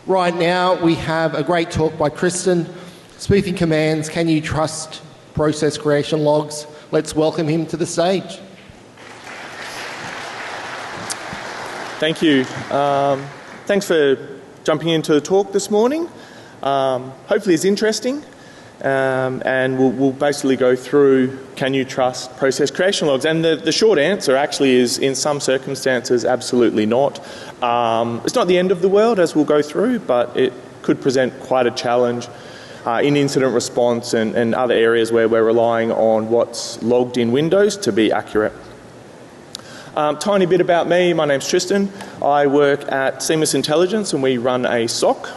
Right now we have a great talk by Tristan, Spoofing Commands, Can You Trust Process Creation Logs? Let's welcome him to the stage. Thank you. Thanks for jumping into the talk this morning. Hopefully it's interesting. And we'll basically go through, can you trust process creation logs? And the short answer actually is, in some circumstances, absolutely not. It's not the end of the world, as we'll go through, but it could present quite a challenge in incident response and other areas where we're relying on what's logged in Windows to be accurate. Tiny bit about me. My name's Tristan. I work at Seamless Intelligence and we run a SOC.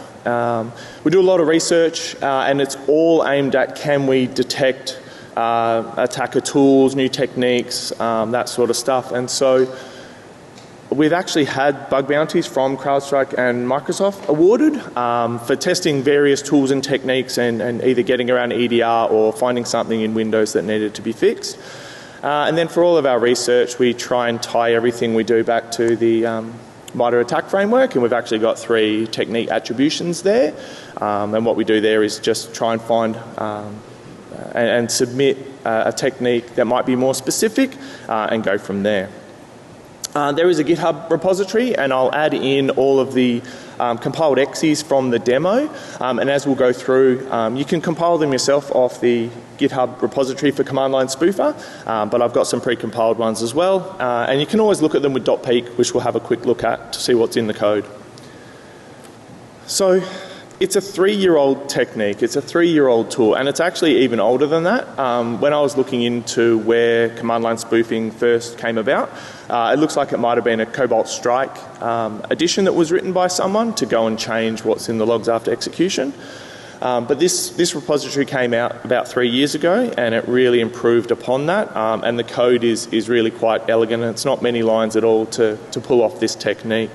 We do a lot of research and it's all aimed at, can we detect attacker tools, new techniques, that sort of stuff. And so we've actually had bug bounties from CrowdStrike and Microsoft awarded for testing various tools and techniques and either getting around EDR or finding something in Windows that needed to be fixed. And then for all of our research, we try and tie everything we do back to the MITRE ATT&CK framework, and we've actually got 3 technique attributions there. And what we do there is just try and find and submit a technique that might be more specific and go from there. There is a GitHub repository, and I'll add in all of the compiled exes from the demo. And as we'll go through, you can compile them yourself off the GitHub repository for command line spoofer, but I've got some pre-compiled ones as well. And you can always look at them with .peek, which we'll have a quick look at to see what's in the code. So it's a 3-year-old technique, it's a 3-year-old tool, and it's actually even older than that. When I was looking into where command line spoofing first came about, it looks like it might have been a Cobalt Strike edition that was written by someone to go and change what's in the logs after execution. But this repository came out about 3 years ago and it really improved upon that, and the code is really quite elegant. It's not many lines at all to pull off this technique.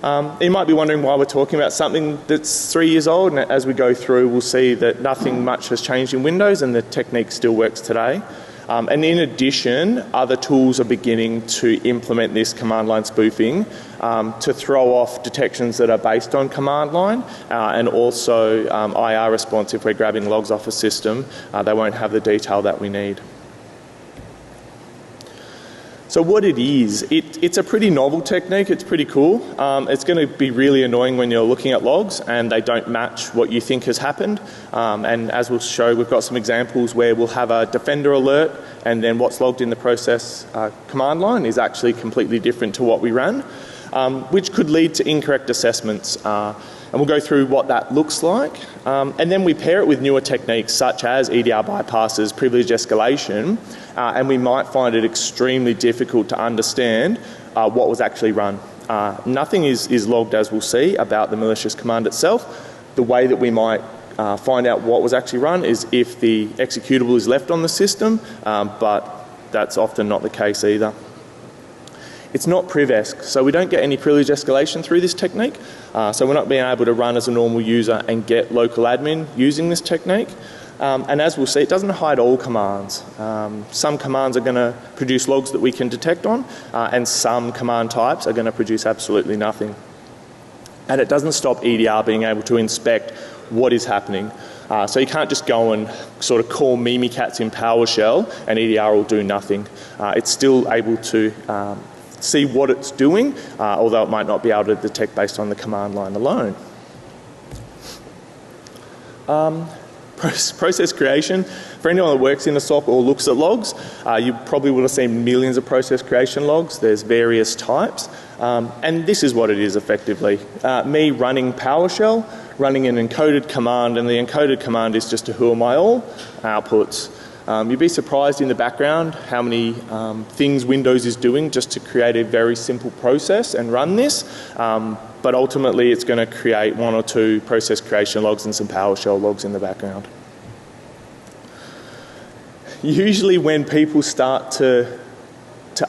You might be wondering why we're talking about something that's 3 years old, and as we go through we'll see that nothing much has changed in Windows and the technique still works today. And in addition, other tools are beginning to implement this command line spoofing to throw off detections that are based on command line and also IR response. If we're grabbing logs off a system, they won't have the detail that we need. So what it is, it's a pretty novel technique, it's pretty cool. It's going to be really annoying when you're looking at logs and they don't match what you think has happened. And as we'll show, we've got some examples where we'll have a defender alert and then what's logged in the process command line is actually completely different to what we ran, which could lead to incorrect assessments. And we'll go through what that looks like. And then we pair it with newer techniques such as EDR bypasses, privilege escalation, and we might find it extremely difficult to understand what was actually run. Nothing is logged, as we'll see, about the malicious command itself. The way that we might find out what was actually run is if the executable is left on the system, but that's often not the case either. It's not priv-esc, so we don't get any privilege escalation through this technique. So we're not being able to run as a normal user and get local admin using this technique. And as we'll see, it doesn't hide all commands. Some commands are going to produce logs that we can detect on, and some command types are going to produce absolutely nothing. And it doesn't stop EDR being able to inspect what is happening. So you can't just go and sort of call Mimikatz in PowerShell and EDR will do nothing. It's still able to see what it's doing, although it might not be able to detect based on the command line alone. Process creation. For anyone that works in a SOC or looks at logs, you probably would have seen millions of process creation logs. There's various types. And this is what it is effectively. Me running PowerShell, running an encoded command, and the encoded command is just a who am I all outputs. You'd be surprised in the background how many things Windows is doing just to create a very simple process and run this. But ultimately it's going to create 1 or 2 process creation logs and some PowerShell logs in the background. Usually when people start to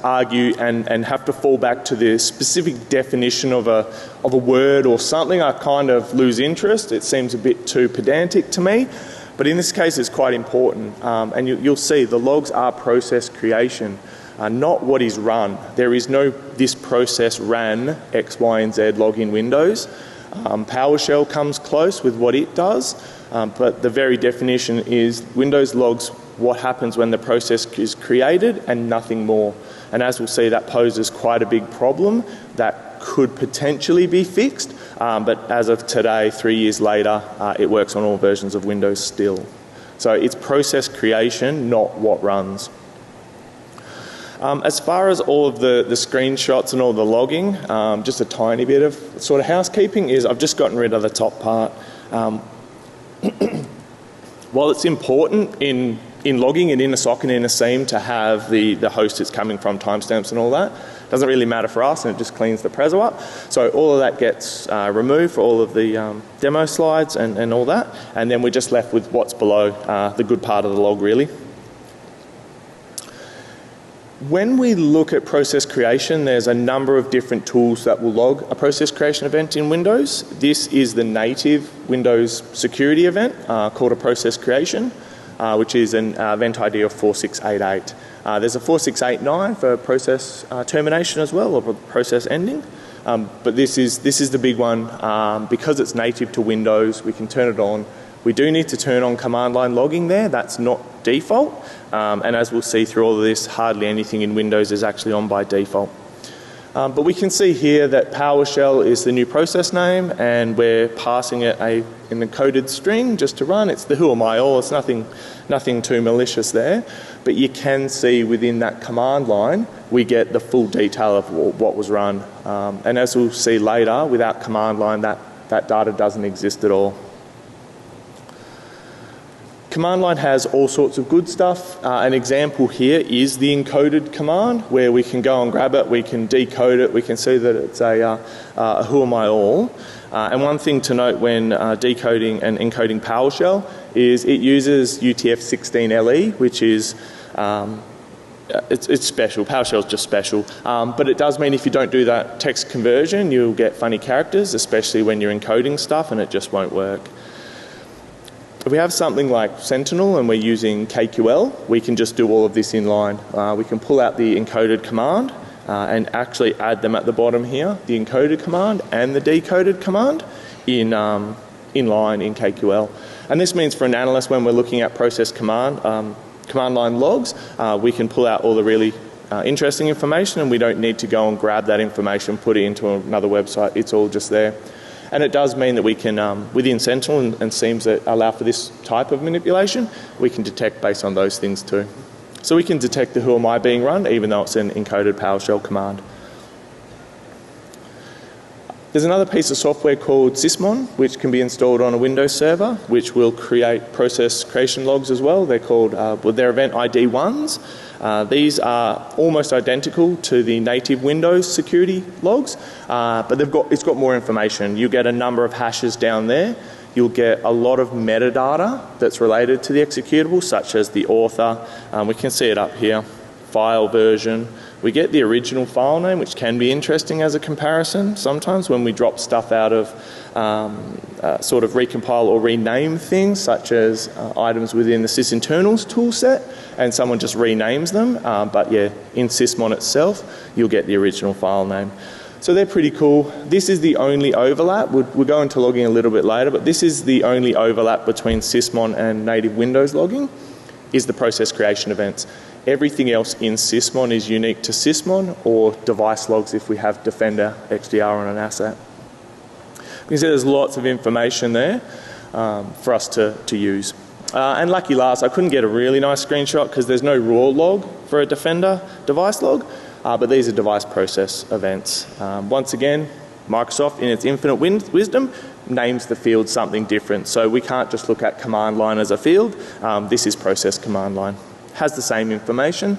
argue and have to fall back to the specific definition of a word or something, I kind of lose interest. It seems a bit too pedantic to me. But in this case it's quite important, and you'll see the logs are process creation, not what is run. There is no this process ran X, Y and Z log in Windows. PowerShell comes close with what it does, but the very definition is Windows logs what happens when the process is created and nothing more. And as we'll see, that poses quite a big problem that could potentially be fixed, but as of today, 3 years later, it works on all versions of Windows still. So it's process creation, not what runs. As far as all of the screenshots and all the logging, just a tiny bit of sort of housekeeping is I've just gotten rid of the top part. While it's important in logging and in a sock and in a seam to have the host it's coming from, timestamps and all that, doesn't really matter for us, and it just cleans the preso up. So all of that gets removed for all of the demo slides and all that, and then we're just left with what's below, the good part of the log really. When we look at process creation, there's a number of different tools that will log a process creation event in Windows. This is the native Windows security event called a process creation, which is an event ID of 4688. There's a 4689 for process termination as well, or process ending. But this is the big one. Because it's native to Windows, we can turn it on. We do need to turn on command line logging there. That's not default. And as we'll see through all of this, hardly anything in Windows is actually on by default. But we can see here that PowerShell is the new process name, and we're passing it an encoded string just to run. It's the who am I all. It's nothing too malicious there. But you can see within that command line, we get the full detail of what was run. And as we'll see later, without command line, that data doesn't exist at all. Command line has all sorts of good stuff. An example here is the encoded command, where we can go and grab it, we can decode it, we can see that it's a who am I all. And one thing to note when decoding and encoding PowerShell is it uses UTF-16LE, which is it's special. PowerShell is just special. But it does mean if you don't do that text conversion, you'll get funny characters, especially when you're encoding stuff, and it just won't work. If we have something like Sentinel and we're using KQL, we can just do all of this in line. We can pull out the encoded command and actually add them at the bottom here, the encoded command and the decoded command in line in KQL. And this means for an analyst, when we're looking at process command line logs, we can pull out all the really interesting information, and we don't need to go and grab that information, put it into another website. It's all just there. And it does mean that we can, within Sentinel and seams that allow for this type of manipulation, we can detect based on those things too. So we can detect the who am I being run, even though it's an encoded PowerShell command. There's another piece of software called Sysmon, which can be installed on a Windows server, which will create process creation logs as well. They're called, they're event ID 1s. These are almost identical to the native Windows security logs, but it's got more information. You get a number of hashes down there. You'll get a lot of metadata that's related to the executable, such as the author. We can see it up here, file version. We get the original file name, which can be interesting as a comparison sometimes when we drop stuff out of sort of recompile or rename things, such as items within the sysinternals toolset, and someone just renames them. But yeah, in Sysmon itself, you'll get the original file name. So they're pretty cool. This is the only overlap. We'll go into logging a little bit later, but this is the only overlap between Sysmon and native Windows logging, is the process creation events. Everything else in Sysmon is unique to Sysmon, or device logs if we have Defender XDR on an asset. You can see there's lots of information there for us to use. And lucky last, I couldn't get a really nice screenshot because there's no raw log for a Defender device log, but these are device process events. Once again, Microsoft, in its infinite wisdom, names the field something different. So we can't just look at command line as a field. This is process command line. Has the same information.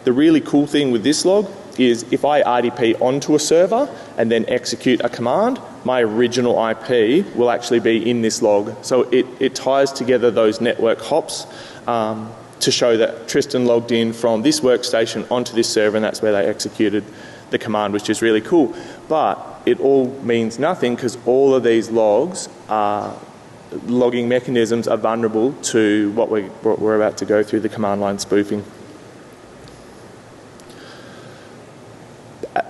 The really cool thing with this log is if I RDP onto a server and then execute a command, my original IP will actually be in this log. So it ties together those network hops to show that Tristan logged in from this workstation onto this server, and that's where they executed the command, which is really cool. But it all means nothing because all of these logs logging mechanisms are vulnerable to what we're about to go through, the command line spoofing.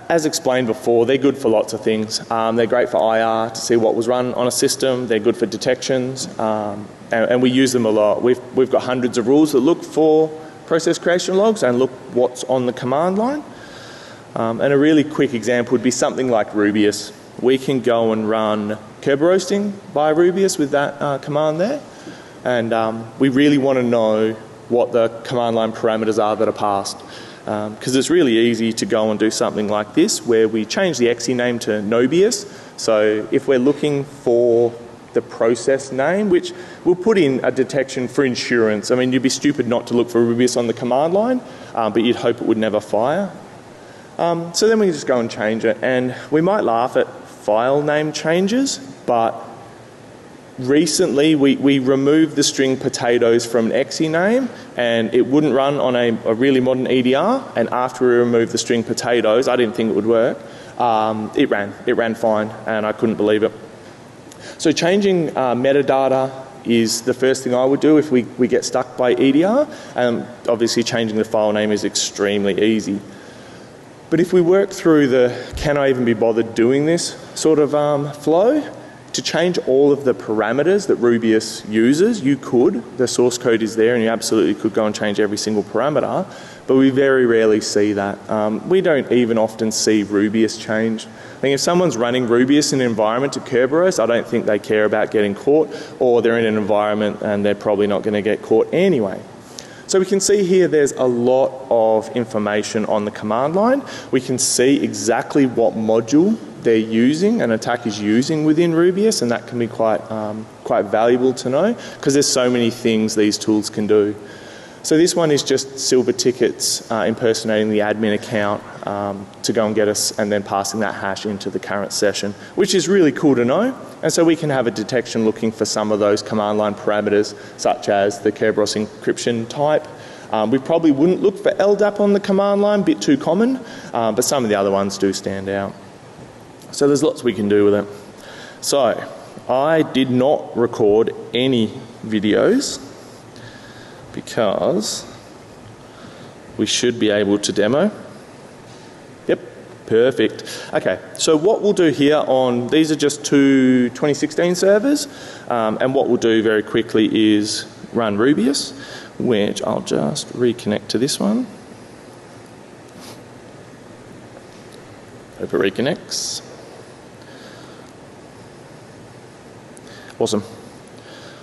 as explained before, they're good for lots of things. They're great for IR to see what was run on a system. They're good for detections, and we use them a lot. We've got hundreds of rules that look for process creation logs and look what's on the command line. And a really quick example would be something like Rubius. We can go and run curb roasting by Rubius with that command there, and we really want to know what the command line parameters are that are passed. Because it's really easy to go and do something like this where we change the exe name to Nobius. So if we're looking for the process name, which we'll put in a detection for insurance. I mean, you'd be stupid not to look for Rubius on the command line, but you'd hope it would never fire. So then we can just go and change it, and we might laugh at file name changes, but recently we removed the string potatoes from an exe name, and it wouldn't run on a really modern EDR, and after we removed the string potatoes, I didn't think it would work, it ran fine, and I couldn't believe it. So changing metadata is the first thing I would do if we get stuck by EDR, and obviously changing the file name is extremely easy. But if we work through the can I even be bothered doing this sort of flow, to change all of the parameters that Rubius uses, you could. The source code is there and you absolutely could go and change every single parameter, but we very rarely see that. We don't even often see Rubius changed. I think if someone's running Rubius in an environment to Kerberos, I don't think they care about getting caught, or they're in an environment and they're probably not going to get caught anyway. So we can see here there's a lot of information on the command line. We can see exactly what module they're using, an attack is using within Rubius, and that can be quite valuable to know because there's so many things these tools can do. So this one is just silver tickets impersonating the admin account to go and get us, and then passing that hash into the current session, which is really cool to know. And so we can have a detection looking for some of those command line parameters, such as the Kerberos encryption type. We probably wouldn't look for LDAP on the command line, bit too common, but some of the other ones do stand out. So there's lots we can do with it. So I did not record any videos because we should be able to demo. Yep, perfect. Okay, so what we'll do here on, these are just two 2016 servers, and what we'll do very quickly is run Rubius, which I'll just reconnect to this one. Hope it reconnects. Awesome.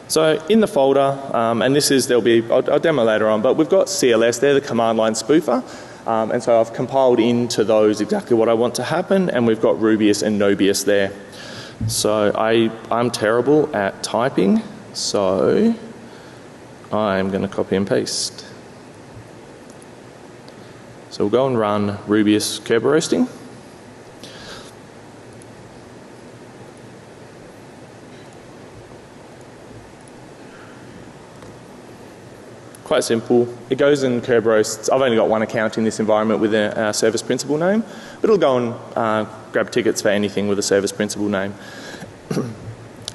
So in the folder, and this is, I'll demo later on, but we've got CLS, they're the command line spoofer, and so I've compiled into those exactly what I want to happen, and we've got Rubius and Nobius there. So I'm terrible at typing, so I'm going to copy and paste. So we'll go and run Rubius Kerber roasting. Quite simple. It goes and curb roasts. I've only got one account in this environment with a service principal name, but it'll go and grab tickets for anything with a service principal name.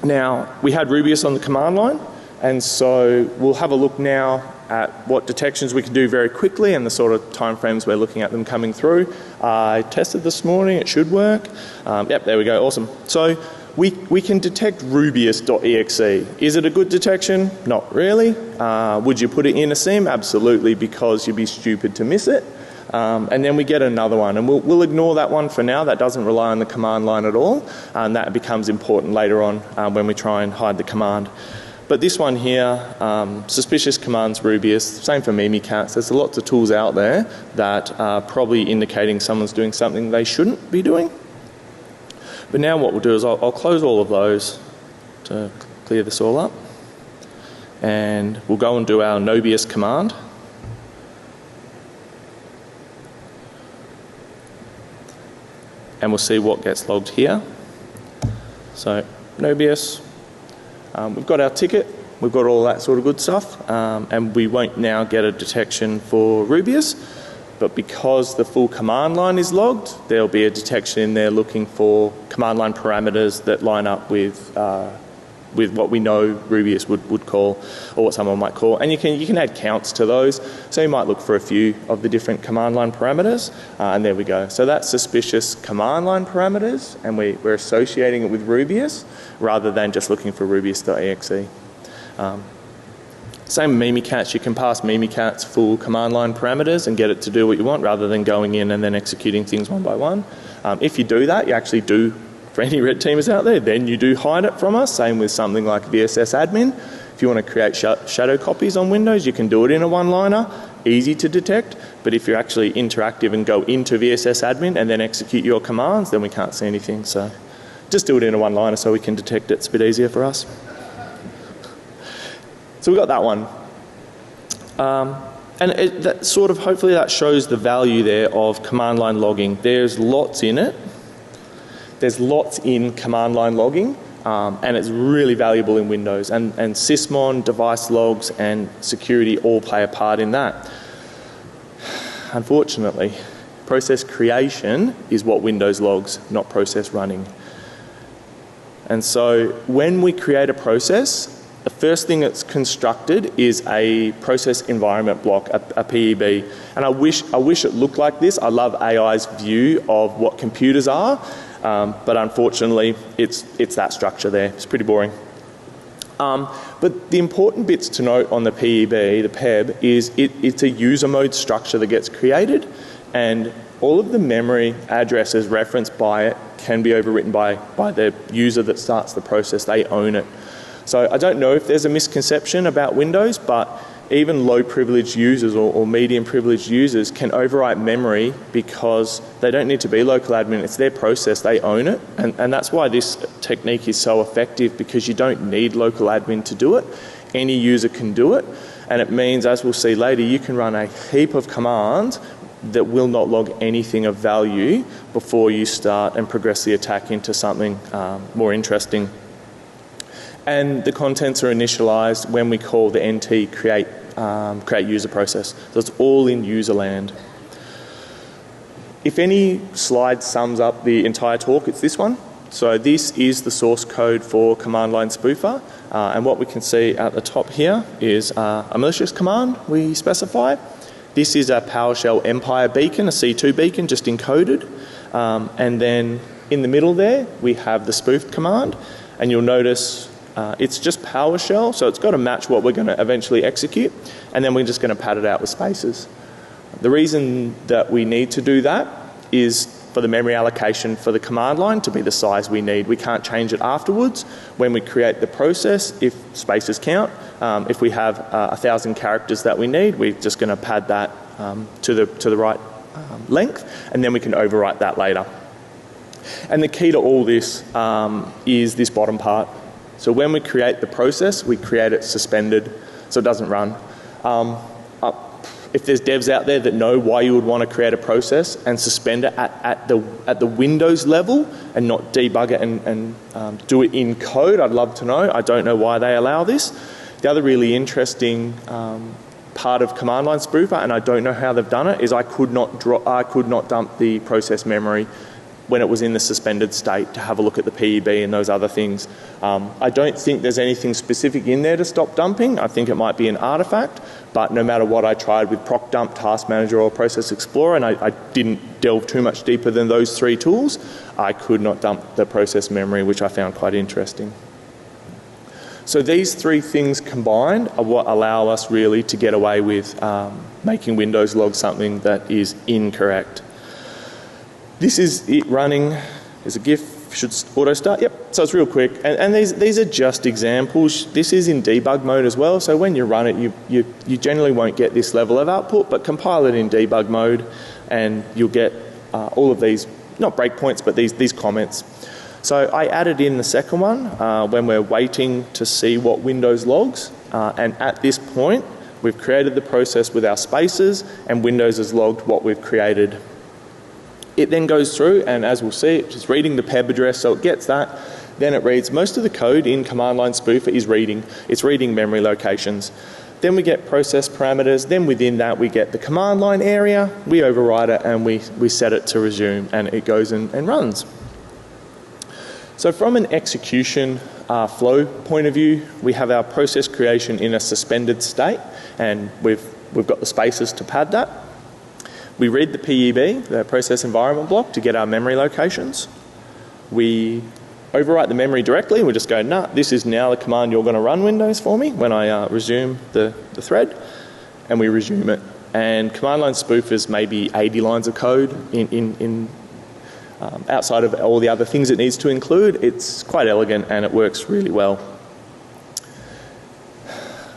Now, we had Rubius on the command line, and so we'll have a look now at what detections we can do very quickly and the sort of timeframes we're looking at them coming through. I tested this morning, it should work. Yep, there we go, awesome. So we can detect Rubius.exe. Is it a good detection? Not really. Would you put it in a SIM? Absolutely, because you'd be stupid to miss it. And then we get another one, and we'll ignore that one for now. That doesn't rely on the command line at all, and that becomes important later on when we try and hide the command. But this one here, suspicious commands Rubius, same for Mimikatz. There's lots of tools out there that are probably indicating someone's doing something they shouldn't be doing. But now what we'll do is I'll close all of those to clear this all up, and we'll go and do our Nobius command. And we'll see what gets logged here. So Nobius, we've got our ticket, we've got all that sort of good stuff, and we won't now get a detection for Rubius, but because the full command line is logged, there'll be a detection in there looking for command line parameters that line up with what we know Rubius would call, or what someone might call. And you can add counts to those. So you might look for a few of the different command line parameters, and there we go. So that's suspicious command line parameters, and we're associating it with Rubius rather than just looking for Rubius.exe. Same with Mimikatz. You can pass Mimikatz full command line parameters and get it to do what you want rather than going in and then executing things one by one. If you do that, you actually do, for any red teamers out there, then you do hide it from us. Same with something like VSS admin. If you want to create shadow copies on Windows, you can do it in a one-liner, easy to detect. But if you're actually interactive and go into VSS admin and then execute your commands, then we can't see anything. So just do it in a one-liner so we can detect it. It's a bit easier for us. So we got that one. And that sort of, hopefully that shows the value there of command line logging. There's lots in it. There's lots in command line logging, and it's really valuable in Windows. And sysmon, device logs, and security all play a part in that. Unfortunately, process creation is what Windows logs, not process running. And so when we create a process, the first thing that's constructed is a process environment block, a PEB. And I wish it looked like this. I love AI's view of what computers are, but unfortunately it's that structure there. It's pretty boring. But the important bits to note on the PEB, the PEB, is it's a user mode structure that gets created, and all of the memory addresses referenced by it can be overwritten by the user that starts the process. They own it. So I don't know if there's a misconception about Windows, but even low privileged users or medium privileged users can overwrite memory because they don't need to be local admin. It's their process, they own it. And that's why this technique is so effective, because you don't need local admin to do it. Any user can do it. And it means, as we'll see later, you can run a heap of commands that will not log anything of value before you start and progress the attack into something more interesting. And the contents are initialized when we call the NT create user process. So it's all in user land. If any slide sums up the entire talk, it's this one. So this is the source code for command line spoofer. And what we can see at the top here is a malicious command we specify. This is a PowerShell Empire beacon, a C2 beacon, just encoded. And then in the middle there, we have the spoofed command. And you'll notice it's just PowerShell, so it's got to match what we're going to eventually execute, and then we're just going to pad it out with spaces. The reason that we need to do that is for the memory allocation for the command line to be the size we need. We can't change it afterwards. When we create the process, if spaces count, if we have 1,000 characters that we need, we're just going to pad that to the right length, and then we can overwrite that later. And the key to all this is this bottom part. So when we create the process, we create it suspended so it doesn't run. If there's devs out there that know why you would want to create a process and suspend it at the Windows level and not debug it and do it in code, I'd love to know. I don't know why they allow this. The other really interesting part of command line spoofer, and I don't know how they've done it, is I could not dump the process memory when it was in the suspended state to have a look at the PEB and those other things. I don't think there's anything specific in there to stop dumping. I think it might be an artifact, but no matter what I tried with proc dump, task manager or process explorer, and I didn't delve too much deeper than those three tools, I could not dump the process memory, which I found quite interesting. So these three things combined are what allow us really to get away with making Windows log something that is incorrect. This is it running. There's a GIF, should auto start. Yep, so it's real quick. And these are just examples. This is in debug mode as well, so when you run it, you generally won't get this level of output, but compile it in debug mode and you'll get all of these, not breakpoints, but these comments. So I added in the second one when we're waiting to see what Windows logs, and at this point, we've created the process with our spaces and Windows has logged what we've created. It then goes through, and as we'll see, it's just reading the PEB address, so it gets that. Then it reads, most of the code in command line spoofer is reading. It's reading memory locations. Then we get process parameters. Then within that, we get the command line area. We override it and we set it to resume, and it goes and runs. So from an execution flow point of view, we have our process creation in a suspended state, and we've we've got the spaces to pad that. We read the PEB, the process environment block, to get our memory locations. We overwrite the memory directly. We just go, nah, this is now the command you're going to run Windows for me when I resume the thread, and we resume it. And command line spoof is maybe 80 lines of code outside of all the other things it needs to include. It's quite elegant and it works really well.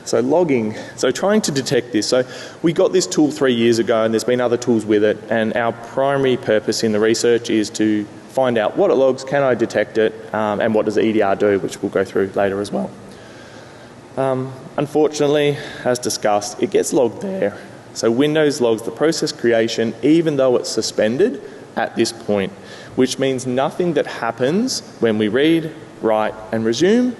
So logging, so trying to detect this. So we got this tool 3 years ago and there's been other tools with it, and our primary purpose in the research is to find out what it logs, can I detect it, and what does the EDR do, which we'll go through later as well. Unfortunately, as discussed, it gets logged there. So Windows logs the process creation even though it's suspended at this point, which means nothing that happens when we read, write and resume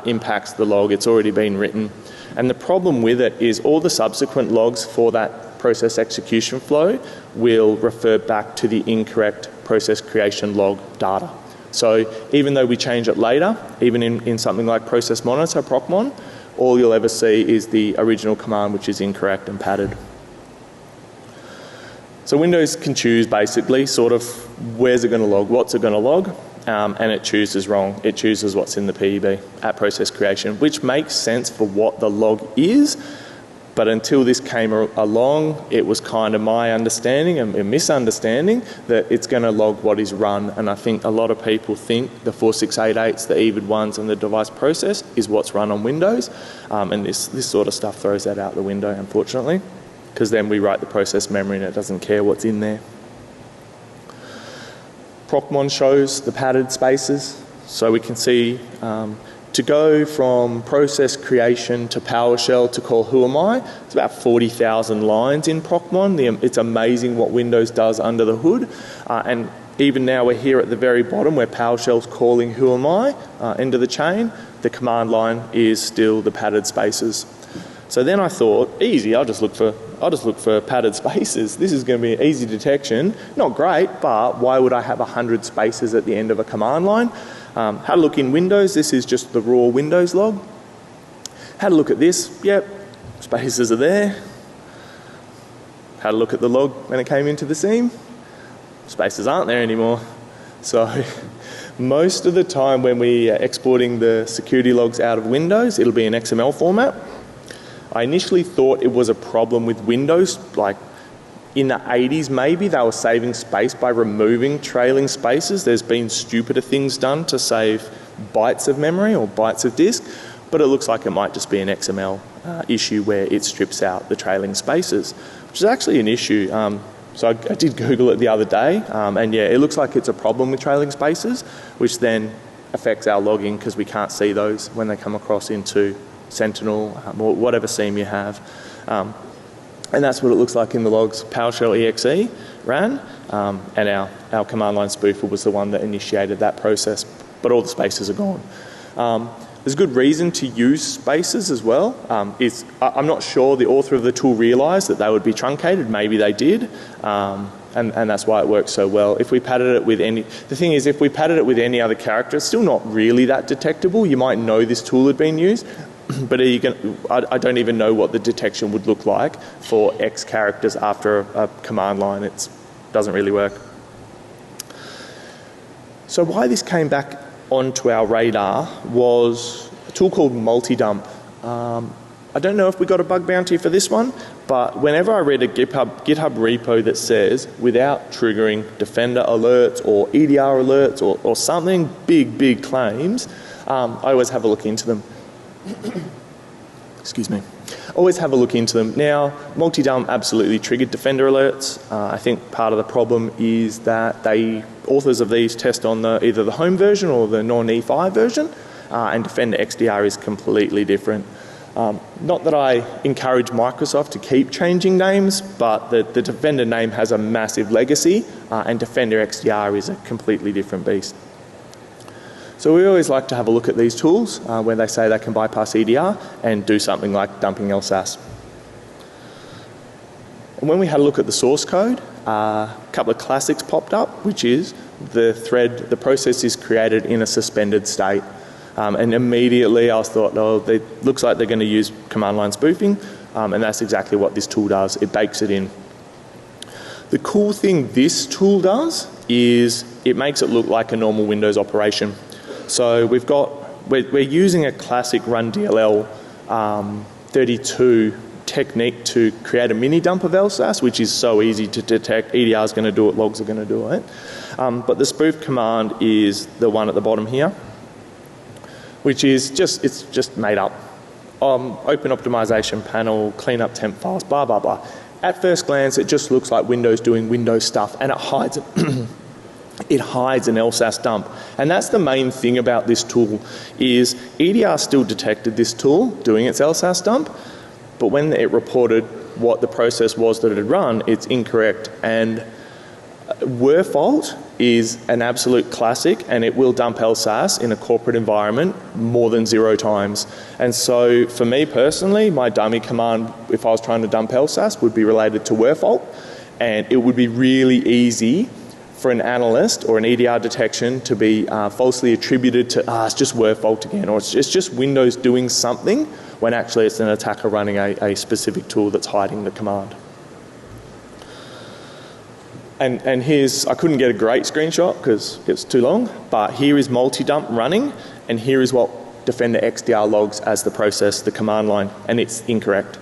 impacts the log. It's already been written. And the problem with it is all the subsequent logs for that process execution flow will refer back to the incorrect process creation log data. So even though we change it later, even in something like process monitor, procmon, all you'll ever see is the original command, which is incorrect and padded. So Windows can choose basically sort of where's it going to log, what's it going to log, and it chooses wrong. It chooses what's in the PEB at process creation, which makes sense for what the log is. But until this came along, it was kind of my understanding and a misunderstanding that it's going to log what is run. And I think a lot of people think the 4688s, the EVID ones and the device process is what's run on Windows. And this sort of stuff throws that out the window, unfortunately, because then we write the process memory and it doesn't care what's in there. Procmon shows the padded spaces, so we can see to go from process creation to PowerShell to call who am I, it's about 40,000 lines in Procmon. It's amazing what Windows does under the hood. And even now we're here at the very bottom where PowerShell's calling who am I into the chain. The command line is still the padded spaces. So then I thought, easy, I'll just look for padded spaces. This is going to be an easy detection. Not great, but why would I have 100 spaces at the end of a command line? Had a look in Windows. This is just the raw Windows log. Had a look at this. Yep, spaces are there. Had a look at the log when it came into the seam. Spaces aren't there anymore. So most of the time when we are exporting the security logs out of Windows, it'll be in XML format. I initially thought it was a problem with Windows, like in the 80s maybe they were saving space by removing trailing spaces. There's been stupider things done to save bytes of memory or bytes of disk, but it looks like it might just be an XML issue where it strips out the trailing spaces, which is actually an issue. So I did Google it the other day, and yeah, it looks like it's a problem with trailing spaces, which then affects our logging because we can't see those when they come across into Sentinel or whatever seam you have. And that's what it looks like in the logs. PowerShell exe ran, and our command line spoofer was the one that initiated that process, but all the spaces are gone. There's a good reason to use spaces as well. I'm not sure the author of the tool realised that they would be truncated. Maybe they did, and that's why it works so well. If we padded it with the thing is, if we padded it with any other character, it's still not really that detectable. You might know this tool had been used, but I don't even know what the detection would look like for X characters after a command line. It doesn't really work. So why this came back onto our radar was a tool called multi-dump. I don't know if we got a bug bounty for this one, but whenever I read a GitHub repo that says without triggering Defender alerts or EDR alerts or something, big claims, I always have a look into them. Excuse me. Always have a look into them. Now, multi-dump absolutely triggered Defender alerts. I think part of the problem is that authors of these test on either the home version or the non-E5 version, and Defender XDR is completely different. Not that I encourage Microsoft to keep changing names, but the Defender name has a massive legacy, and Defender XDR is a completely different beast. So we always like to have a look at these tools where they say they can bypass EDR and do something like dumping LSASS. And when we had a look at the source code, a couple of classics popped up, which is the process is created in a suspended state. And immediately I thought, oh, it looks like they're going to use command line spoofing, and that's exactly what this tool does. It bakes it in. The cool thing this tool does is it makes it look like a normal Windows operation. So we're using a classic run DLL 32 technique to create a mini dump of LSAS, which is so easy to detect. EDR is going to do it, logs are going to do it. But the spoof command is the one at the bottom here, which is just made up. Open optimization panel, clean up temp files, blah, blah, blah. At first glance, it just looks like Windows doing Windows stuff, and it hides it. It hides an LSAS dump. And that's the main thing about this tool, is EDR still detected this tool doing its LSAS dump, but when it reported what the process was that it had run, it's incorrect. And Werfault is an absolute classic, and it will dump LSAS in a corporate environment more than 0 times. And so for me personally, my dummy command, if I was trying to dump LSAS, would be related to Werfault, and it would be really easy for an analyst or an EDR detection to be falsely attributed to, it's just Werfault again, or it's just Windows doing something, when actually it's an attacker running a specific tool that's hiding the command. And here's, I couldn't get a great screenshot because it's too long, but here is multi-dump running, and here is what Defender XDR logs as the process, the command line, and it's incorrect.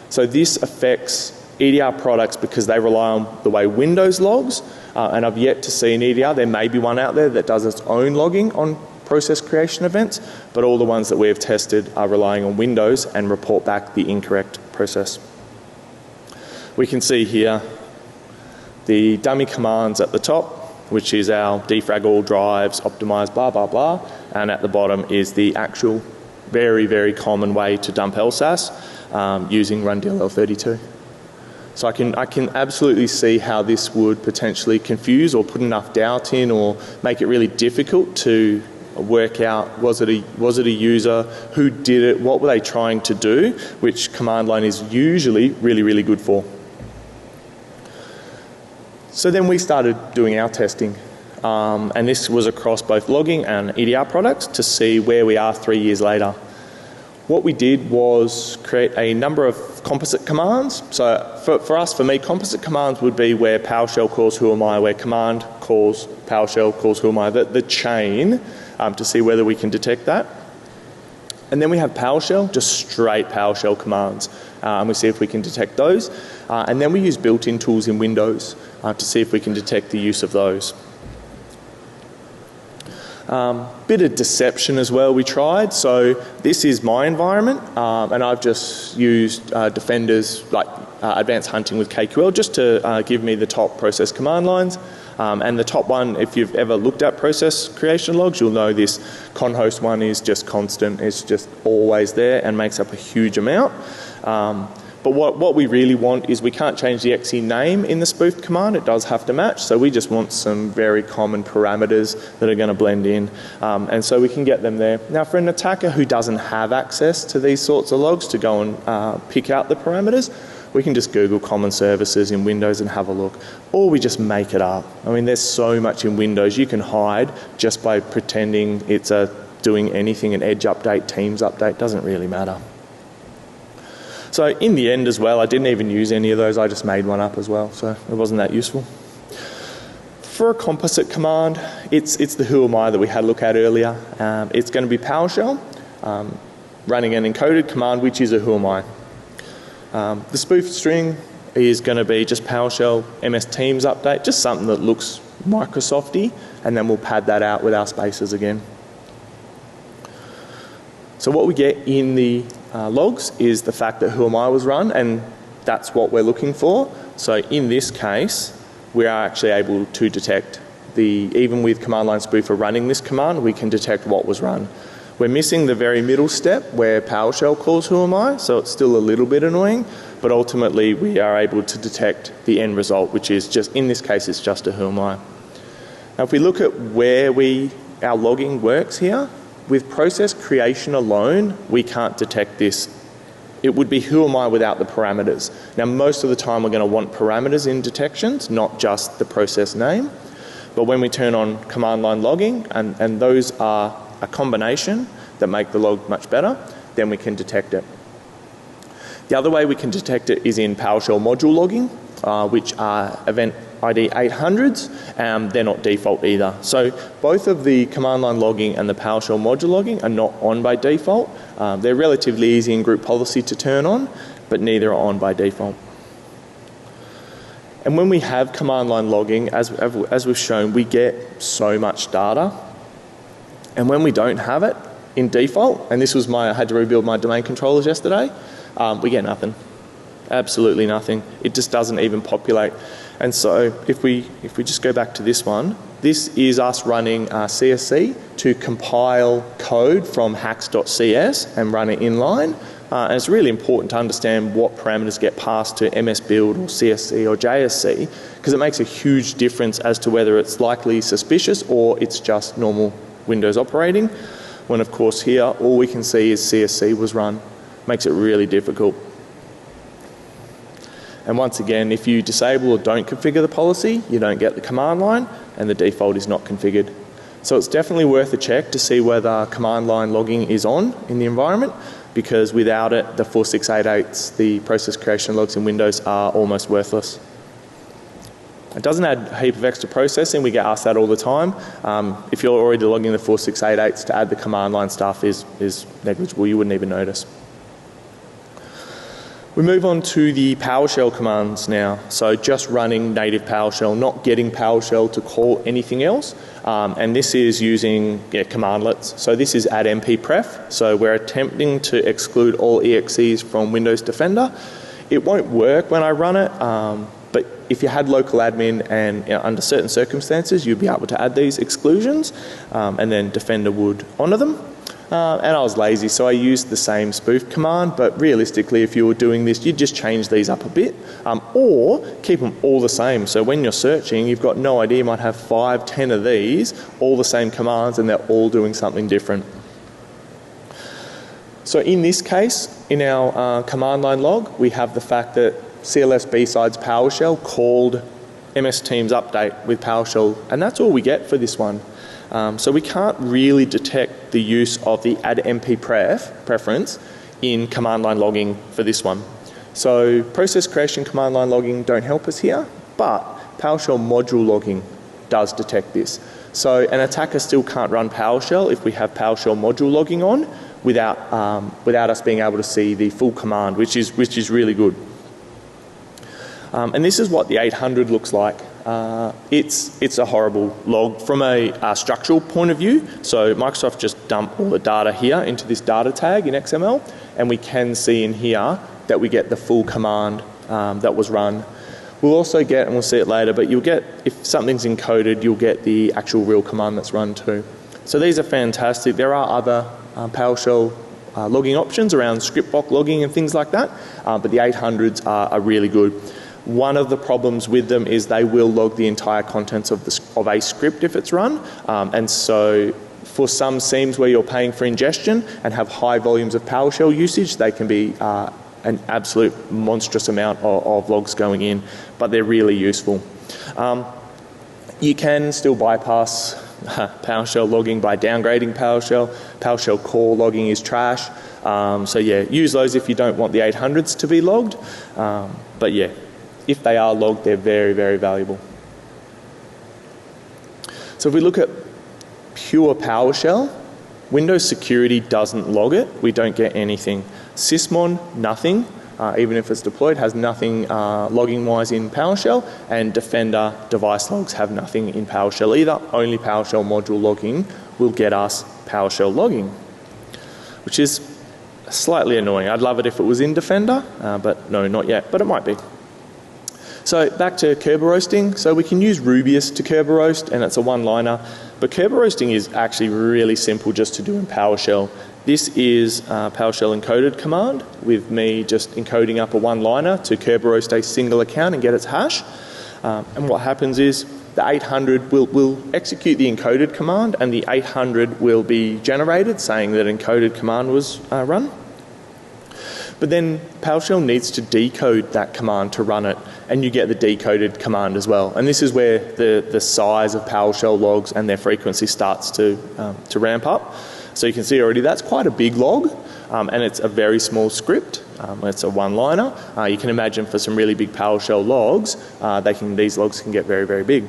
So this affects EDR products because they rely on the way Windows logs, and I've yet to see an EDR, there may be one out there that does its own logging on process creation events, but all the ones that we have tested are relying on Windows and report back the incorrect process. We can see here the dummy commands at the top, which is our defrag all drives, optimize, blah, blah, blah, and at the bottom is the actual very, very common way to dump LSAS using run DLL 32. So I can absolutely see how this would potentially confuse or put enough doubt in or make it really difficult to work out, was it a user, who did it, what were they trying to do, which command line is usually really, really good for. So then we started doing our testing, and this was across both logging and EDR products to see where we are 3 years later. What we did was create a number of composite commands. So for me, composite commands would be where PowerShell calls who am I, where command calls PowerShell calls who am I, the chain, to see whether we can detect that. And then we have PowerShell, just straight PowerShell commands, and we see if we can detect those. And then we use built-in tools in Windows to see if we can detect the use of those. Bit of deception as well we tried. So this is my environment, and I've just used Defender's like advanced hunting with KQL just to give me the top process command lines. And the top one, if you've ever looked at process creation logs, you'll know this conhost one is just constant. It's just always there and makes up a huge amount. But what we really want is we can't change the XE name in the spoof command. It does have to match. So we just want some very common parameters that are going to blend in. And so we can get them there. Now for an attacker who doesn't have access to these sorts of logs to go and pick out the parameters, we can just Google common services in Windows and have a look. Or we just make it up. I mean, there's so much in Windows you can hide just by pretending it's doing anything, an Edge update, Teams update, doesn't really matter. So in the end as well, I didn't even use any of those, I just made one up as well, so it wasn't that useful. For a composite command, it's the who am I that we had a look at earlier. It's going to be PowerShell, running an encoded command, which is a who am I. The spoof string is going to be just PowerShell MS Teams update, just something that looks Microsoft-y, and then we'll pad that out with our spaces again. So what we get in the logs is the fact that who am I was run, and that's what we're looking for. So in this case, we are actually able to detect even with command line spoofer running this command, we can detect what was run. We're missing the very middle step where PowerShell calls who am I, so it's still a little bit annoying, but ultimately we are able to detect the end result, which is just, in this case, it's just a who am I. Now if we look at where our logging works here, with process creation alone, we can't detect this. It would be who am I without the parameters. Now most of the time we're going to want parameters in detections, not just the process name. But when we turn on command line logging, and those are a combination, that make the log much better, then we can detect it. The other way we can detect it is in PowerShell module logging, which are event ID 800s. They're not default either. So both of the command line logging and the PowerShell module logging are not on by default. They're relatively easy in group policy to turn on, but neither are on by default. And when we have command line logging, as we've shown, we get so much data. And when we don't have it in default, and this was I had to rebuild my domain controllers yesterday, we get nothing. Absolutely nothing. It just doesn't even populate. And so if we just go back to this one, this is us running CSC to compile code from hacks.cs and run it inline. And it's really important to understand what parameters get passed to MS Build or CSC or JSC, because it makes a huge difference as to whether it's likely suspicious or it's just normal Windows operating. When of course here all we can see is CSC was run. Makes it really difficult. And once again, if you disable or don't configure the policy, you don't get the command line and the default is not configured. So it's definitely worth a check to see whether command line logging is on in the environment, because without it, the 4688s, the process creation logs in Windows, are almost worthless. It doesn't add a heap of extra processing. We get asked that all the time. If you're already logging the 4688s, to add the command line stuff is negligible. You wouldn't even notice. We move on to the PowerShell commands now. So just running native PowerShell, not getting PowerShell to call anything else. And this is using commandlets. So this is add mp-pref. So we're attempting to exclude all EXEs from Windows Defender. It won't work when I run it, but if you had local admin and under certain circumstances, you'd be able to add these exclusions, and then Defender would honour them. And I was lazy, so I used the same spoof command, but realistically if you were doing this, you'd just change these up a bit, or keep them all the same. So when you're searching, you've got no idea, you might have 5, 10 of these, all the same commands, and they're all doing something different. So in this case, in our command line log, we have the fact that CLS BSides PowerShell called MS Teams update with PowerShell, and that's all we get for this one. So we can't really detect the use of the add MP preference in command line logging for this one. So process creation command line logging don't help us here, but PowerShell module logging does detect this. So an attacker still can't run PowerShell if we have PowerShell module logging on without us being able to see the full command, which is really good. And this is what the 800 looks like. It's a horrible log from a structural point of view. So Microsoft just dumped all the data here into this data tag in XML, and we can see in here that we get the full command that was run. We'll also get, and we'll see it later, but you'll get, if something's encoded, you'll get the actual real command that's run too. So these are fantastic. There are other PowerShell logging options around script block logging and things like that, but the 800s are really good. One of the problems with them is they will log the entire contents of a script if it's run, and so for some seams where you're paying for ingestion and have high volumes of PowerShell usage, they can be an absolute monstrous amount of logs going in, but they're really useful. You can still bypass PowerShell logging by downgrading PowerShell. PowerShell core logging is trash, so yeah, use those if you don't want the 800s to be logged, but yeah. If they are logged, they're very, very valuable. So if we look at pure PowerShell, Windows Security doesn't log it. We don't get anything. Sysmon, nothing. Even if it's deployed, has nothing logging-wise in PowerShell. And Defender device logs have nothing in PowerShell either. Only PowerShell module logging will get us PowerShell logging, which is slightly annoying. I'd love it if it was in Defender, but no, not yet. But it might be. So back to Kerberoasting. So we can use Rubius to Kerberoast, and it's a one-liner. But Kerberoasting is actually really simple just to do in PowerShell. This is a PowerShell encoded command with me just encoding up a one-liner to Kerberoast a single account and get its hash. And what happens is the 800 will execute the encoded command, and the 800 will be generated saying that encoded command was run. But then PowerShell needs to decode that command to run it, and you get the decoded command as well. And this is where the size of PowerShell logs and their frequency starts to ramp up. So you can see already that's quite a big log, and it's a very small script. It's a one-liner. You can imagine for some really big PowerShell logs, these logs can get very, very big.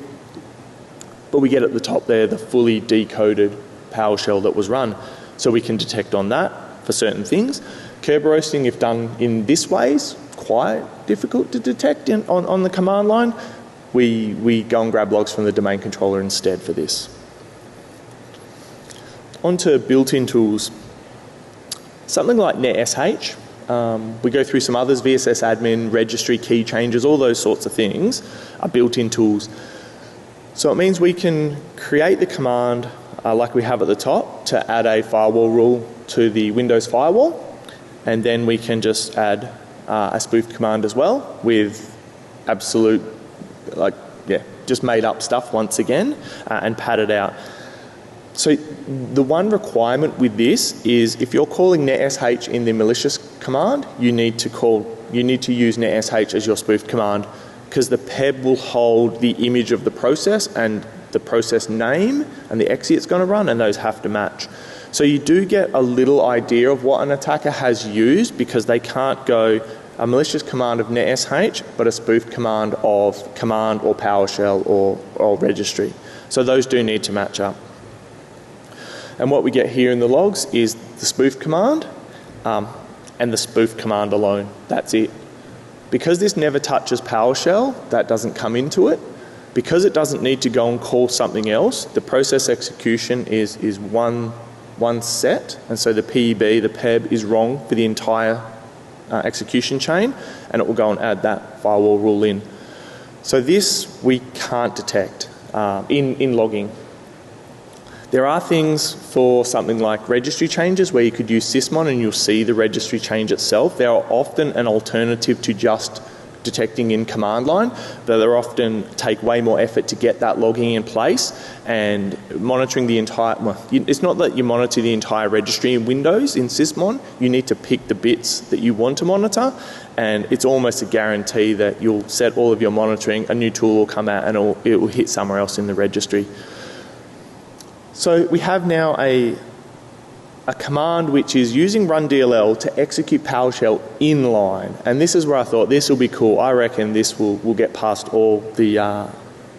But we get at the top there the fully decoded PowerShell that was run. So we can detect on that for certain things. Curb roasting, if done in this way, is quite difficult to detect on the command line. We go and grab logs from the domain controller instead for this. Onto built-in tools. Something like NetSH. We go through some others, VSS admin, registry key changes, all those sorts of things are built-in tools. So it means we can create the command like we have at the top to add a firewall rule to the Windows firewall, and then we can just add a spoof command as well with absolute, just made up stuff once again and pad it out. So the one requirement with this is if you're calling NetSH in the malicious command, you need to use NetSH as your spoof command, because the PEB will hold the image of the process and the process name and the exe it's going to run, and those have to match. So you do get a little idea of what an attacker has used, because they can't go a malicious command of NetSH but a spoof command of command or PowerShell or registry. So those do need to match up. And what we get here in the logs is the spoof command and the spoof command alone. That's it. Because this never touches PowerShell, that doesn't come into it. Because it doesn't need to go and call something else, the process execution is one set, and so the PEB, the PEB, is wrong for the entire execution chain, and it will go and add that firewall rule in. So this we can't detect in logging. There are things for something like registry changes where you could use sysmon and you'll see the registry change itself. They are often an alternative to just detecting in command line, but they often take way more effort to get that logging in place and monitoring the entire, it's not that you monitor the entire registry in Windows in sysmon, you need to pick the bits that you want to monitor, and it's almost a guarantee that you'll set all of your monitoring, a new tool will come out and it will hit somewhere else in the registry. So we have now a command which is using run-DLL to execute PowerShell inline, and this is where I thought this will be cool. I reckon this will get past all the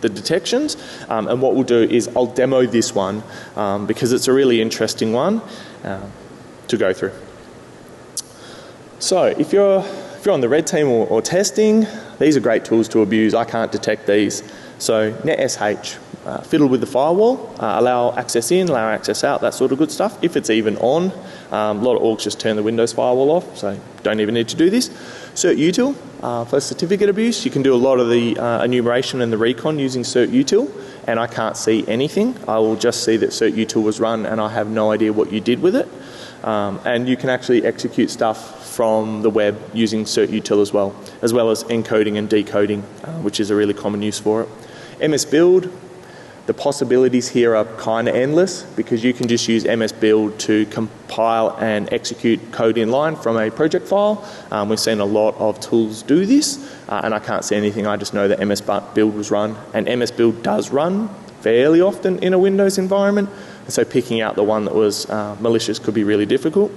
detections, and what we'll do is I'll demo this one because it's a really interesting one to go through. So if you're on the red team or testing, these are great tools to abuse. I can't detect these. So NetSH. Fiddle with the firewall, allow access in, allow access out, that sort of good stuff. If it's even on, a lot of orgs just turn the Windows firewall off, so don't even need to do this. CertUtil, for certificate abuse, you can do a lot of the enumeration and the recon using CertUtil, and I can't see anything. I will just see that CertUtil was run and I have no idea what you did with it. And you can actually execute stuff from the web using CertUtil as well as encoding and decoding, which is a really common use for it. MSBuild. The possibilities here are kind of endless, because you can just use MSBuild to compile and execute code inline from a project file. We've seen a lot of tools do this, and I can't see anything. I just know that MSBuild was run, and MSBuild does run fairly often in a Windows environment, and so picking out the one that was malicious could be really difficult.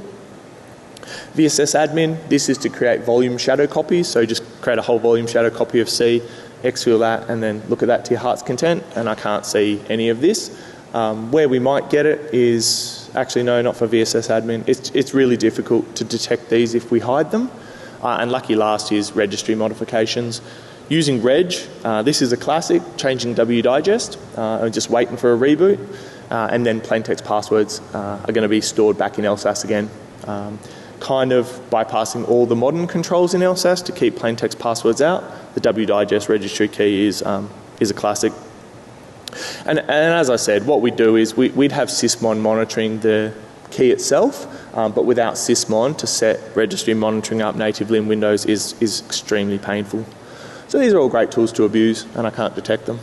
VSS admin, this is to create volume shadow copies, so just create a whole volume shadow copy of C, exfil that, and then look at that to your heart's content, and I can't see any of this. Where we might get it is, actually no, not for VSS admin. It's really difficult to detect these if we hide them. And lucky last is registry modifications. Using reg, this is a classic, changing wdigest, just waiting for a reboot, and then plaintext passwords are going to be stored back in LSASS again. Kind of bypassing all the modern controls in LSASS to keep plaintext passwords out. The wdigest registry key is a classic. And as I said, what we do is we'd have sysmon monitoring the key itself, but without sysmon to set registry monitoring up natively in Windows is extremely painful. So these are all great tools to abuse, and I can't detect them.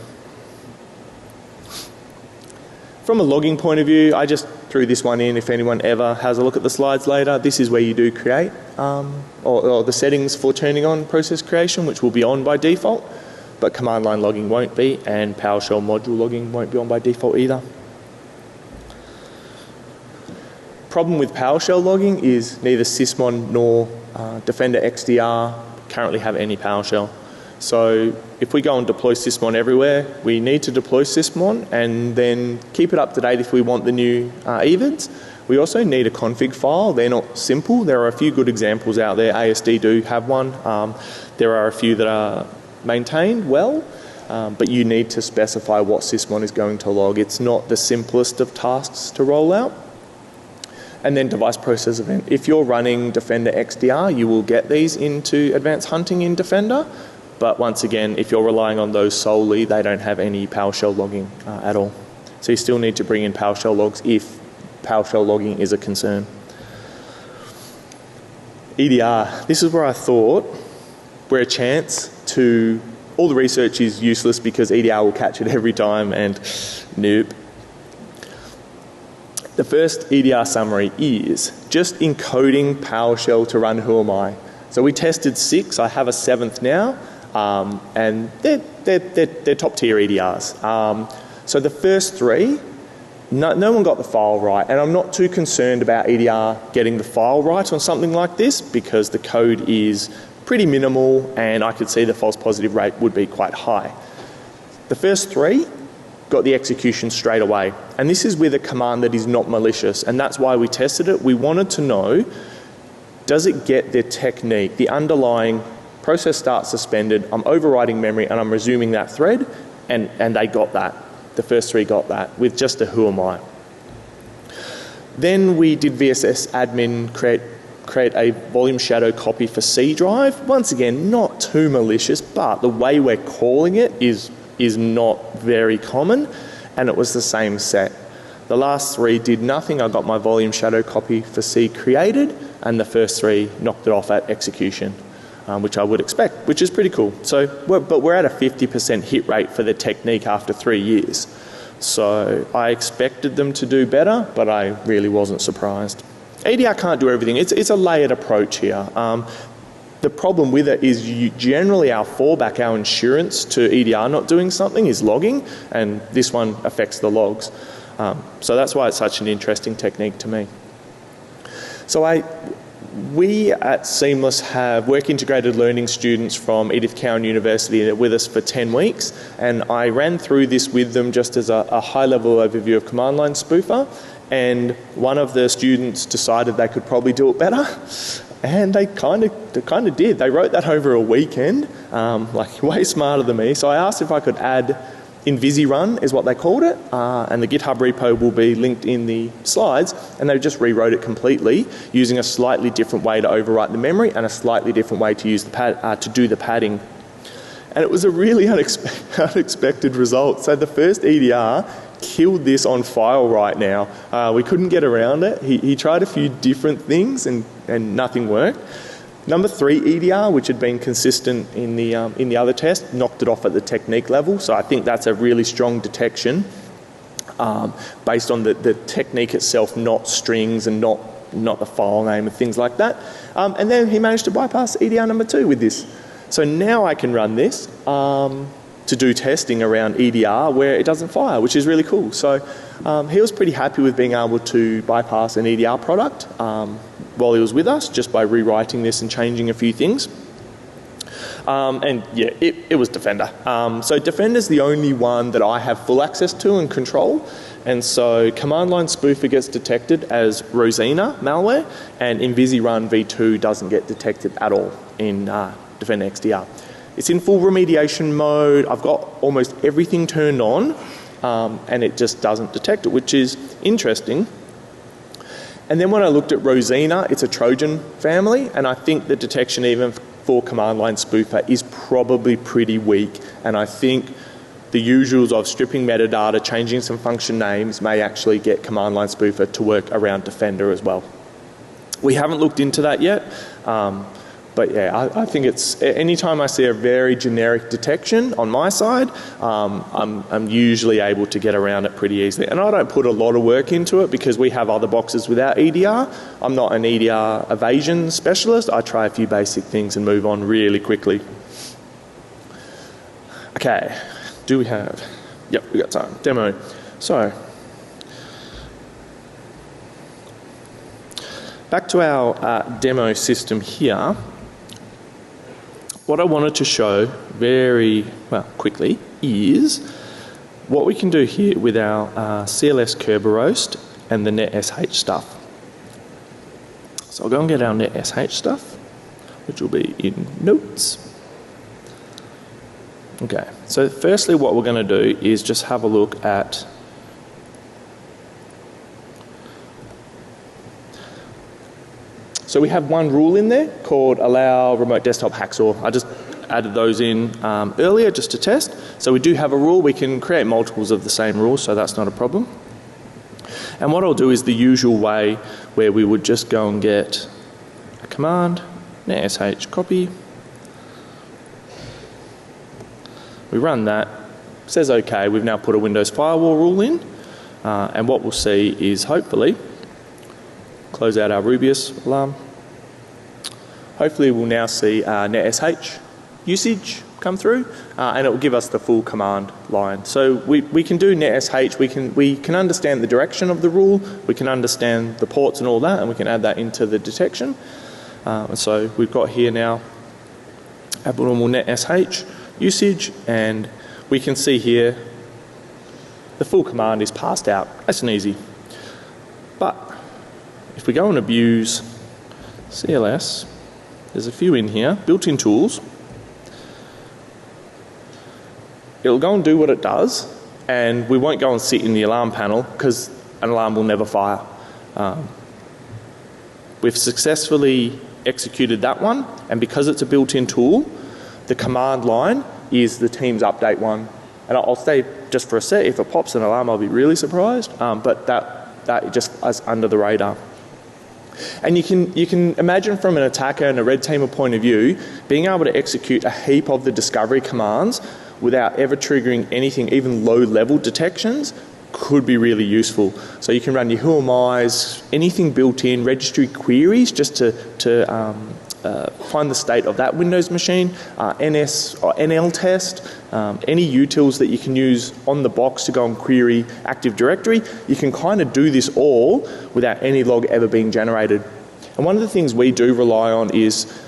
From a logging point of view, I just threw this one in if anyone ever has a look at the slides later. This is where you do create, or the settings for turning on process creation, which will be on by default, but command line logging won't be, and PowerShell module logging won't be on by default either. Problem with PowerShell logging is neither Sysmon nor Defender XDR currently have any PowerShell. So if we go and deploy Sysmon everywhere, we need to deploy Sysmon and then keep it up to date if we want the new EVIDs. We also need a config file. They're not simple. There are a few good examples out there. ASD do have one. There are a few that are maintained well, but you need to specify what Sysmon is going to log. It's not the simplest of tasks to roll out. And then device process event. If you're running Defender XDR, you will get these into advanced hunting in Defender. But once again, if you're relying on those solely, they don't have any PowerShell logging at all. So you still need to bring in PowerShell logs if PowerShell logging is a concern. EDR. This is where I thought we're a chance to... All the research is useless because EDR will catch it every time and nope. The first EDR summary is just encoding PowerShell to run Who Am I. So we tested 6, I have a 7th now, and they're top tier EDRs. So the first 3, no one got the file right, and I'm not too concerned about EDR getting the file right on something like this because the code is pretty minimal and I could see the false positive rate would be quite high. The first 3 got the execution straight away. And this is with a command that is not malicious, and that's why we tested it. We wanted to know, does it get the technique, the underlying process start suspended, I'm overriding memory and I'm resuming that thread, and they got that. The first 3 got that with just a Who Am I. Then we did VSS admin create a volume shadow copy for C drive. Once again, not too malicious, but the way we're calling it is not very common, and it was the same set. The last 3 did nothing. I got my volume shadow copy for C created, and the first 3 knocked it off at execution, which I would expect, which is pretty cool. So, but we're at a 50% hit rate for the technique after 3 years. So I expected them to do better, but I really wasn't surprised. EDR can't do everything. It's a layered approach here. The problem with it is generally our fallback, our insurance to EDR not doing something is logging, and this one affects the logs. So that's why it's such an interesting technique to me. So we at Seamless have work integrated learning students from Edith Cowan University with us for 10 weeks, and I ran through this with them just as a high level overview of command line spoofer, and one of the students decided they could probably do it better. And they kind of did. They wrote that over a weekend, like way smarter than me. So I asked if I could add InvisiRun, is what they called it, and the GitHub repo will be linked in the slides, and they just rewrote it completely using a slightly different way to overwrite the memory and a slightly different way to use the to do the padding. And it was a really unexpected result. So the first EDR killed this on file right now. We couldn't get around it. He tried a few different things and nothing worked. Number 3 EDR, which had been consistent in the other test, knocked it off at the technique level. So I think that's a really strong detection based on the technique itself, not strings and not the file name and things like that. And then he managed to bypass EDR number 2 with this. So now I can run this to do testing around EDR where it doesn't fire, which is really cool. So he was pretty happy with being able to bypass an EDR product while he was with us, just by rewriting this and changing a few things. And yeah, it was Defender. So Defender's the only one that I have full access to and control. And so command line spoofer gets detected as Rosina malware, and InvisiRun v2 doesn't get detected at all in Defender XDR. It's in full remediation mode. I've got almost everything turned on, and it just doesn't detect it, which is interesting. And then when I looked at Rosina, it's a Trojan family, and I think the detection even for command line spoofer is probably pretty weak. And I think the usuals of stripping metadata, changing some function names may actually get command line spoofer to work around Defender as well. We haven't looked into that yet. But yeah, I think it's, anytime I see a very generic detection on my side, I'm usually able to get around it pretty easily. And I don't put a lot of work into it because we have other boxes without EDR. I'm not an EDR evasion specialist. I try a few basic things and move on really quickly. Okay, do we have, yep, we got time. Demo. So, back to our demo system here. What I wanted to show very quickly is what we can do here with our CLS Kerberoast and the NetSH stuff. So I'll go and get our NetSH stuff, which will be in notes. Okay, so firstly what we're going to do is just have a look at so we have one rule in there called allow remote desktop hacksaw. I just added those in earlier just to test. So we do have a rule. We can create multiples of the same rule, so that's not a problem. And what I'll do is the usual way where we would just go and get a command, netsh copy. We run that, says OK. We've now put a Windows firewall rule in. And what we'll see is hopefully close out our Rubius alarm. Hopefully we'll now see NetSH usage come through and it will give us the full command line. So we can do NetSH, we can understand the direction of the rule, we can understand the ports and all that, and we can add that into the detection. And so we've got here now abnormal NetSH usage, and we can see here the full command is passed out. Nice and easy. But if we go and abuse CLS, there's a few in here, built-in tools. It'll go and do what it does, and we won't go and sit in the alarm panel because an alarm will never fire. We've successfully executed that one, and because it's a built-in tool, the command line is the Teams update one. And I'll stay just for a sec. If it pops an alarm, I'll be really surprised. But that just is under the radar. And you can imagine from an attacker and a red teamer point of view, being able to execute a heap of the discovery commands without ever triggering anything, even low-level detections, could be really useful. So you can run your who am I's, anything built in, registry queries just to find the state of that Windows machine, NS or NL test, any utils that you can use on the box to go and query Active Directory. You can kind of do this all without any log ever being generated. And one of the things we do rely on is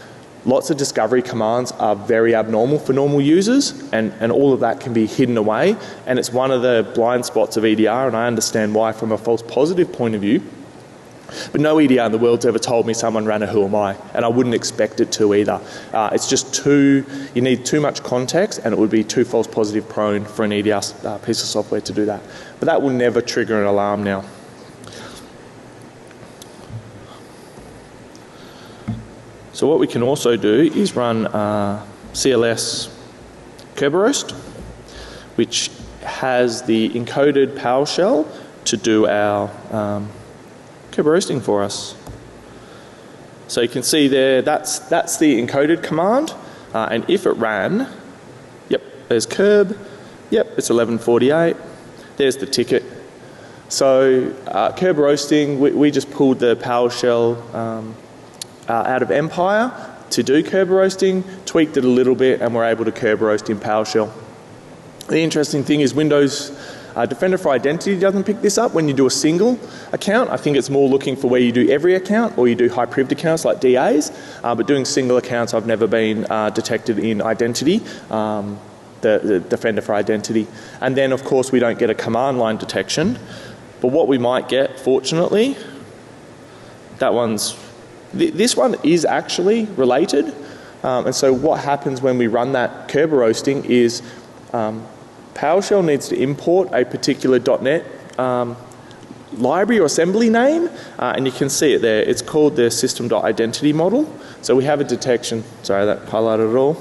lots of discovery commands are very abnormal for normal users, and all of that can be hidden away, and it's one of the blind spots of EDR, and I understand why from a false positive point of view. But no EDR in the world's ever told me someone ran a who am I, and I wouldn't expect it to either. It's just you need too much context, and it would be too false positive prone for an EDR piece of software to do that. But that will never trigger an alarm now. So what we can also do is run CLS Kerberoast, which has the encoded PowerShell to do our Kerberoasting for us. So you can see there, that's the encoded command, and if it ran, yep, there's Kerb, yep, it's 1148, there's the ticket. So Kerberoasting, we just pulled the PowerShell out of Empire to do Kerberoasting, tweaked it a little bit, and we're able to Kerberoast in PowerShell. The interesting thing is Windows Defender for Identity doesn't pick this up when you do a single account. I think it's more looking for where you do every account or you do high-prived accounts like DAs, but doing single accounts I've never been detected in Identity, the Defender for Identity. And then of course we don't get a command line detection, but what we might get, fortunately, this one is actually related, and so what happens when we run that Kerberoasting is PowerShell needs to import a particular .NET library or assembly name, and you can see it there. It's called the system.identity model. So we have a detection, sorry that highlighted it all.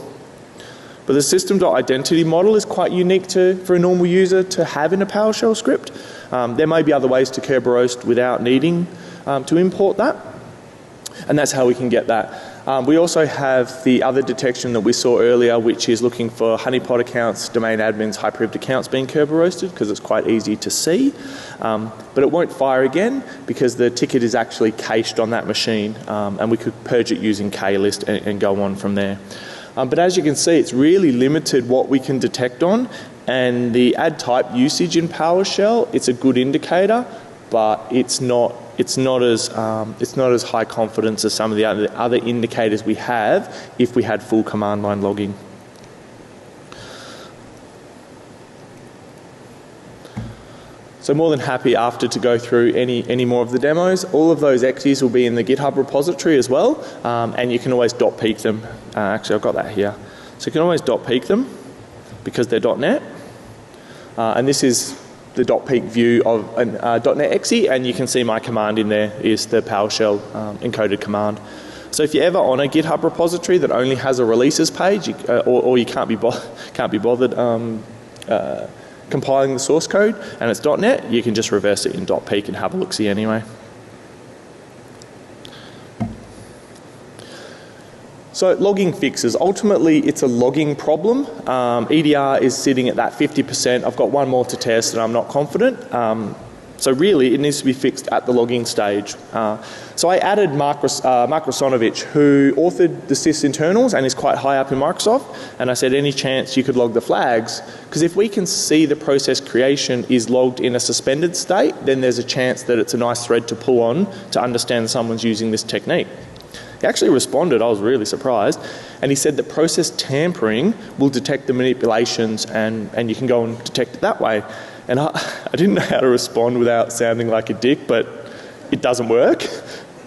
But the system.identity model is quite unique for a normal user to have in a PowerShell script. There may be other ways to Kerberoast without needing to import that. And that's how we can get that. We also have the other detection that we saw earlier, which is looking for honeypot accounts, domain admins, high-prived accounts being Kerberoasted, because it's quite easy to see. But it won't fire again because the ticket is actually cached on that machine, and we could purge it using klist and go on from there. But as you can see, it's really limited what we can detect on, and the add type usage in PowerShell, it's a good indicator, but it's not it's not as high confidence as some of the other indicators we have if we had full command line logging. So more than happy after to go through any more of the demos. All of those exes will be in the GitHub repository as well, and you can always .peek them. Actually, I've got that here. So you can always .peek them because they're .NET. And this is the .peek view of an .NET exe, and you can see my command in there is the PowerShell encoded command. So if you're ever on a GitHub repository that only has a releases page, or you can't be bothered compiling the source code and it's .NET, you can just reverse it in .peek and have a look-see anyway. So logging fixes. Ultimately, it's a logging problem. EDR is sitting at that 50%. I've got one more to test and I'm not confident. So really, it needs to be fixed at the logging stage. So I added Mark Rosonovich, who authored the sys internals and is quite high up in Microsoft. And I said, any chance you could log the flags? Because if we can see the process creation is logged in a suspended state, then there's a chance that it's a nice thread to pull on to understand someone's using this technique. He actually responded, I was really surprised, and he said that process tampering will detect the manipulations and you can go and detect it that way. And I didn't know how to respond without sounding like a dick, but it doesn't work.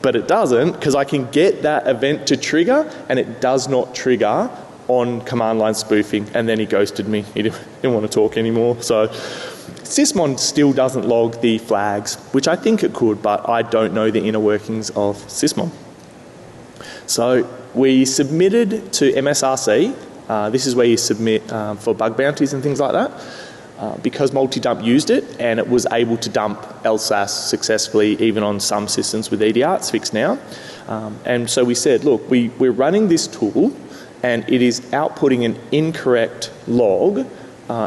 But it doesn't, because I can get that event to trigger and it does not trigger on command line spoofing. And then he ghosted me. He didn't want to talk anymore. So Sysmon still doesn't log the flags, which I think it could, but I don't know the inner workings of Sysmon. So we submitted to MSRC. This is where you submit for bug bounties and things like that. Because multi-dump used it and it was able to dump LSAS successfully even on some systems with EDR. It's fixed now. And so we said, look, we're running this tool and it is outputting an incorrect log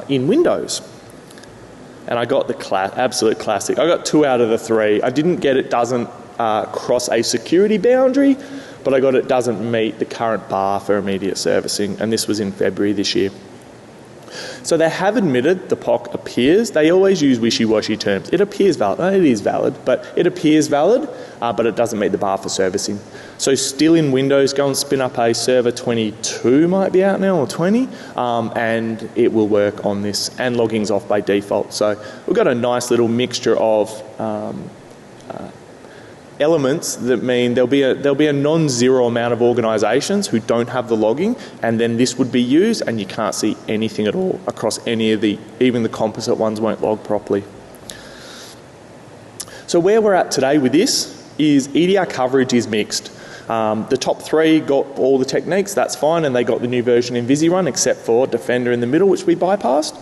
in Windows. And I got the absolute classic. I got 2 out of the 3. I didn't get it doesn't cross a security boundary, but I got it doesn't meet the current bar for immediate servicing, and this was in February this year. So they have admitted the POC appears. They always use wishy-washy terms. It appears valid. No, it is valid, but it appears valid, but it doesn't meet the bar for servicing. So still in Windows, go and spin up a server 22 might be out now, or 20, and it will work on this, and logging's off by default. So we've got a nice little mixture of elements that mean there'll be a non-zero amount of organisations who don't have the logging, and then this would be used and you can't see anything at all across any of even the composite ones won't log properly. So where we're at today with this is EDR coverage is mixed. The top 3 got all the techniques, that's fine, and they got the new version in VisiRun except for Defender in the middle, which we bypassed.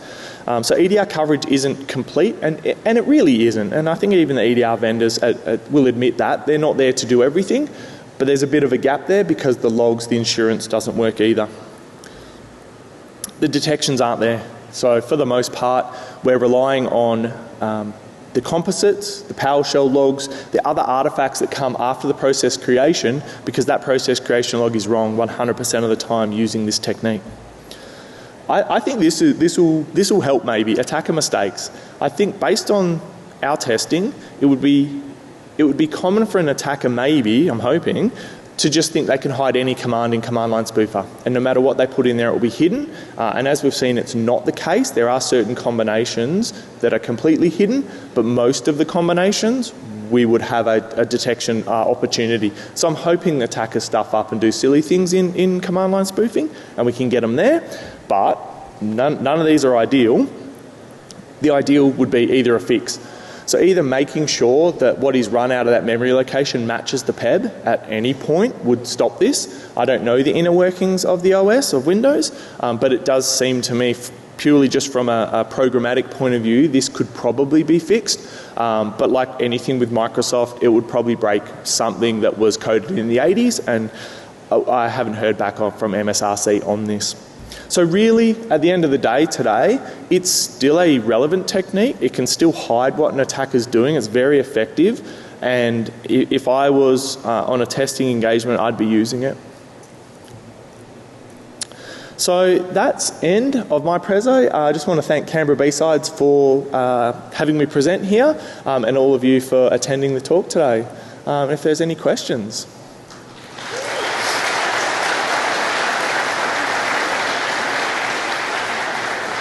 So EDR coverage isn't complete, and it really isn't. And I think even the EDR vendors will admit that. They're not there to do everything, but there's a bit of a gap there because the logs, the insurance doesn't work either. The detections aren't there. So for the most part, we're relying on the composites, the PowerShell logs, the other artifacts that come after the process creation, because that process creation log is wrong 100% of the time using this technique. I think this will help maybe attacker mistakes. I think based on our testing, it would be common for an attacker maybe, I'm hoping, to just think they can hide any command in command line spoofer, and no matter what they put in there it will be hidden, and as we've seen it's not the case. There are certain combinations that are completely hidden, but most of the combinations we would have a detection opportunity. So I'm hoping attackers stuff up and do silly things in command line spoofing and we can get them there, but none of these are ideal. The ideal would be either a fix. So either making sure that what is run out of that memory location matches the PEB at any point would stop this. I don't know the inner workings of the OS of Windows, but it does seem to me purely just from a programmatic point of view, this could probably be fixed. But like anything with Microsoft, it would probably break something that was coded in the 80s, and I haven't heard back from MSRC on this. So really, at the end of the day today, it's still a relevant technique. It can still hide what an attacker's doing. It's very effective. And if I was on a testing engagement, I'd be using it. So that's end of my preso. I just want to thank Canberra BSides for having me present here, and all of you for attending the talk today. If there's any questions.